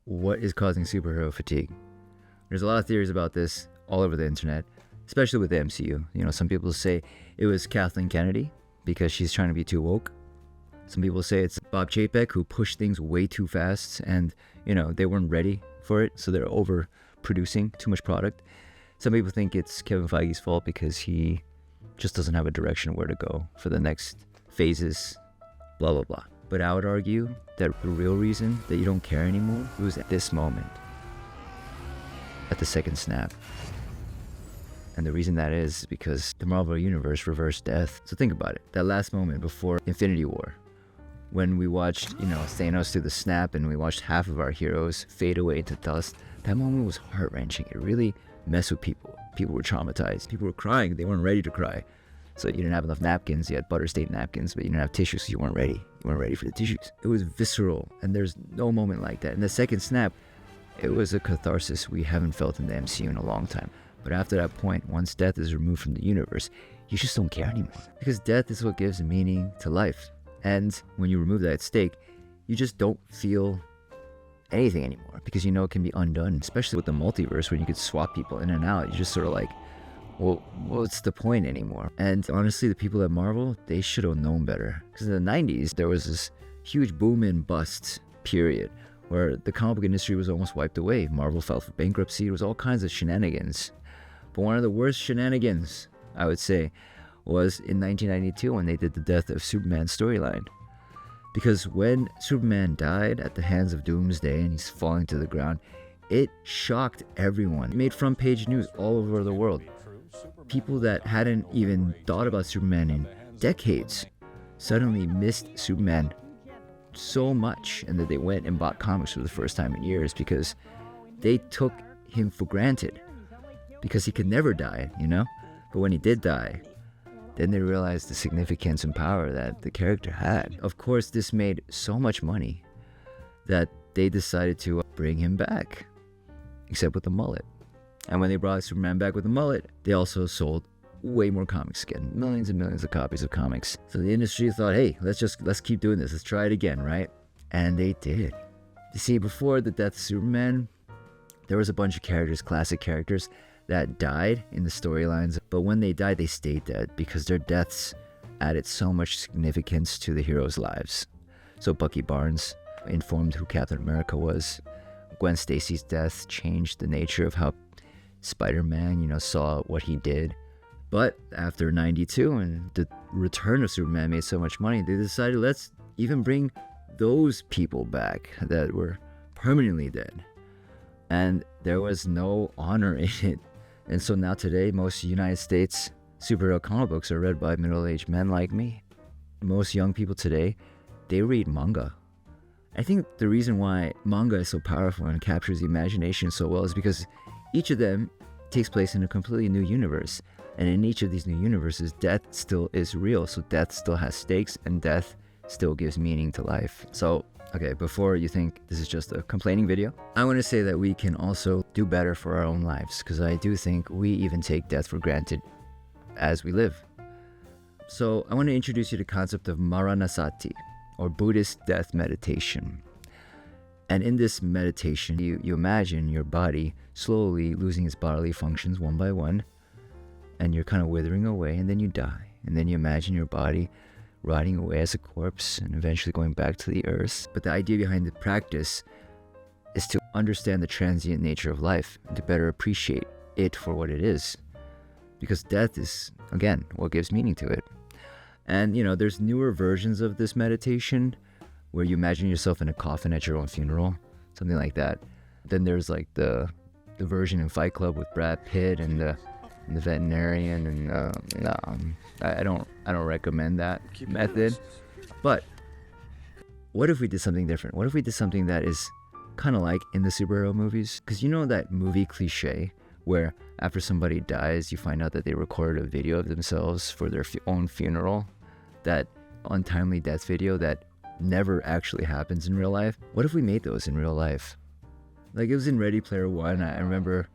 what is causing superhero fatigue? There's a lot of theories about this all over the internet, especially with the MCU. Some people say it was Kathleen Kennedy because she's trying to be too woke. Some people say it's Bob Chapek who pushed things way too fast and, they weren't ready for it, so they're overproducing too much product. Some people think it's Kevin Feige's fault because he just doesn't have a direction of where to go for the next phases, blah, blah, blah. But I would argue that the real reason that you don't care anymore was at this moment, at the second snap. And the reason that is because the Marvel Universe reversed death. So think about it. That last moment before Infinity War, when we watched, Thanos do the snap and we watched half of our heroes fade away into dust, that moment was heart-wrenching. It really messed with people. People were traumatized. People were crying. They weren't ready to cry. So you didn't have enough napkins. You had butter stain napkins, but you didn't have tissues, so you weren't ready. You weren't ready for the tissues. It was visceral, and there's no moment like that. In the second snap, it was a catharsis we haven't felt in the MCU in a long time. But after that point, once death is removed from the universe, you just don't care anymore. Because death is what gives meaning to life. And when you remove that at stake, you just don't feel anything anymore. Because it can be undone, especially with the multiverse when you could swap people in and out. You're just sort of like, well, what's the point anymore? And honestly, the people at Marvel, they should have known better. Because in the 90s, there was this huge boom and bust period where the comic book industry was almost wiped away. Marvel filed for bankruptcy. It was all kinds of shenanigans. But one of the worst shenanigans, I would say, was in 1992 when they did the Death of Superman storyline. Because when Superman died at the hands of Doomsday and he's falling to the ground, it shocked everyone. It made front page news all over the world. People that hadn't even thought about Superman in decades suddenly missed Superman so much, and that they went and bought comics for the first time in years because they took him for granted. Because he could never die, But when he did die, then they realized the significance and power that the character had. Of course, this made so much money that they decided to bring him back, except with the mullet. And when they brought Superman back with the mullet, they also sold way more comics again, millions and millions of copies of comics. So the industry thought, hey, let's keep doing this. Let's try it again, right? And they did. You see, before the death of Superman, there was a bunch of characters, classic characters, that died in the storylines, but when they died, they stayed dead because their deaths added so much significance to the heroes' lives. So Bucky Barnes informed who Captain America was. Gwen Stacy's death changed the nature of how Spider-Man, saw what he did. But after 92 and the return of Superman made so much money, they decided let's even bring those people back that were permanently dead. And there was no honor in it. And so now today, most United States superhero comic books are read by middle-aged men like me. Most young people today, they read manga. I think the reason why manga is so powerful and captures the imagination so well is because each of them takes place in a completely new universe. And in each of these new universes, death still is real. So death still has stakes and death still gives meaning to life. So okay, before you think this is just a complaining video, I want to say that we can also do better for our own lives, because I do think we even take death for granted as we live. So I want to introduce you to the concept of Maranasati, or Buddhist death meditation. And in this meditation, you imagine your body slowly losing its bodily functions one by one, and you're kind of withering away, and then you die. And then you imagine your body rotting away as a corpse and eventually going back to the earth. But the idea behind the practice is to understand the transient nature of life and to better appreciate it for what it is. Because death is, again, what gives meaning to it. And, there's newer versions of this meditation where you imagine yourself in a coffin at your own funeral, something like that. Then there's like the version in Fight Club with Brad Pitt and the veterinarian, and I don't recommend that method. But what if we did something different? What if we did something that is kind of like in the superhero movies? Because that movie cliche where after somebody dies, you find out that they recorded a video of themselves for their own funeral, that untimely death video that never actually happens in real life. What if we made those in real life? Like it was in Ready Player One. I remember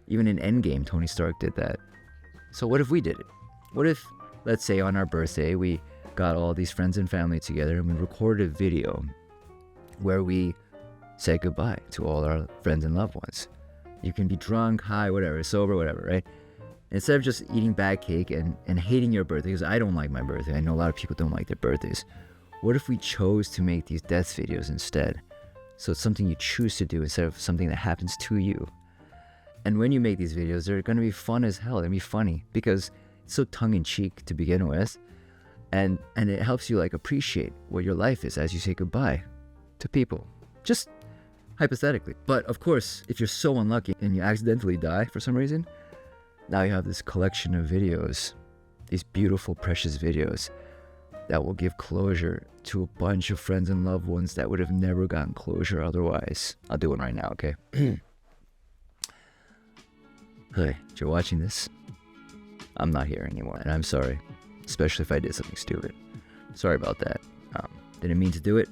even in Endgame, Tony Stark did that. So what if we did it? What if, let's say on our birthday, we got all these friends and family together and we recorded a video where we say goodbye to all our friends and loved ones. You can be drunk, high, whatever, sober, whatever, right? Instead of just eating bad cake and hating your birthday, because I don't like my birthday. I know a lot of people don't like their birthdays. What if we chose to make these death videos instead? So it's something you choose to do instead of something that happens to you. And when you make these videos, they're going to be fun as hell. They're going to be funny because it's so tongue-in-cheek to begin with. And it helps you like appreciate what your life is as you say goodbye to people. Just hypothetically. But of course, if you're so unlucky and you accidentally die for some reason, now you have this collection of videos, these beautiful, precious videos that will give closure to a bunch of friends and loved ones that would have never gotten closure otherwise. I'll do it right now, okay? Hey, if you're watching this, I'm not here anymore, and I'm sorry, especially if I did something stupid. Sorry about that. Didn't mean to do it,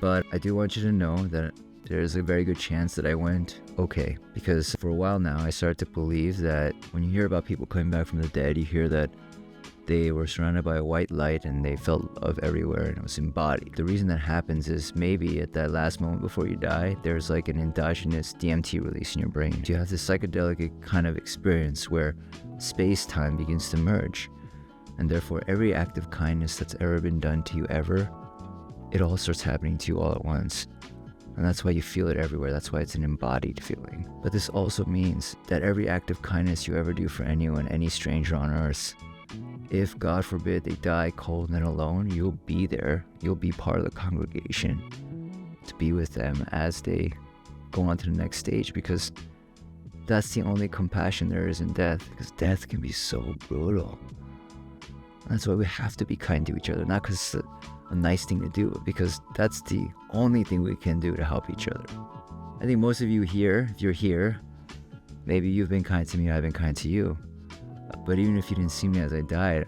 but I do want you to know that there's a very good chance that I went okay, because for a while now I started to believe that when you hear about people coming back from the dead, you hear that they were surrounded by a white light and they felt love everywhere and it was embodied. The reason that happens is maybe at that last moment before you die, there's like an endogenous DMT release in your brain. You have this psychedelic kind of experience where space-time begins to merge, and therefore every act of kindness that's ever been done to you ever, it all starts happening to you all at once. And that's why you feel it everywhere. That's why it's an embodied feeling. But this also means that every act of kindness you ever do for anyone, any stranger on earth, if God forbid they die cold and alone, you'll be there. You'll be part of the congregation to be with them as they go on to the next stage, because that's the only compassion there is in death, because death can be so brutal. That's why we have to be kind to each other, not because it's a nice thing to do, but because that's the only thing we can do to help each other. I think most of you here, if you're here, maybe you've been kind to me, I've been kind to you. But even if you didn't see me as I died,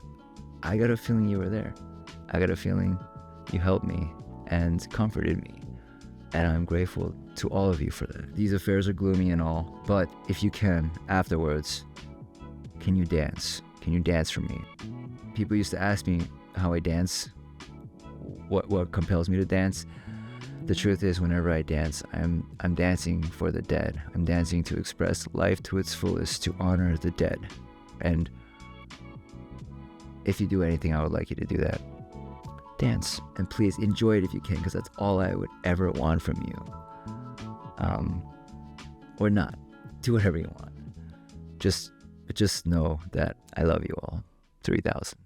I got a feeling you were there. I got a feeling you helped me and comforted me. And I'm grateful to all of you for that. These affairs are gloomy and all, but if you can, afterwards, can you dance? Can you dance for me? People used to ask me how I dance, what compels me to dance. The truth is, whenever I dance, I'm dancing for the dead. I'm dancing to express life to its fullest, to honor the dead. And if you do anything, I would like you to do that. Dance. And please enjoy it if you can, because that's all I would ever want from you. Or not. Do whatever you want. Just know that I love you all. 3,000.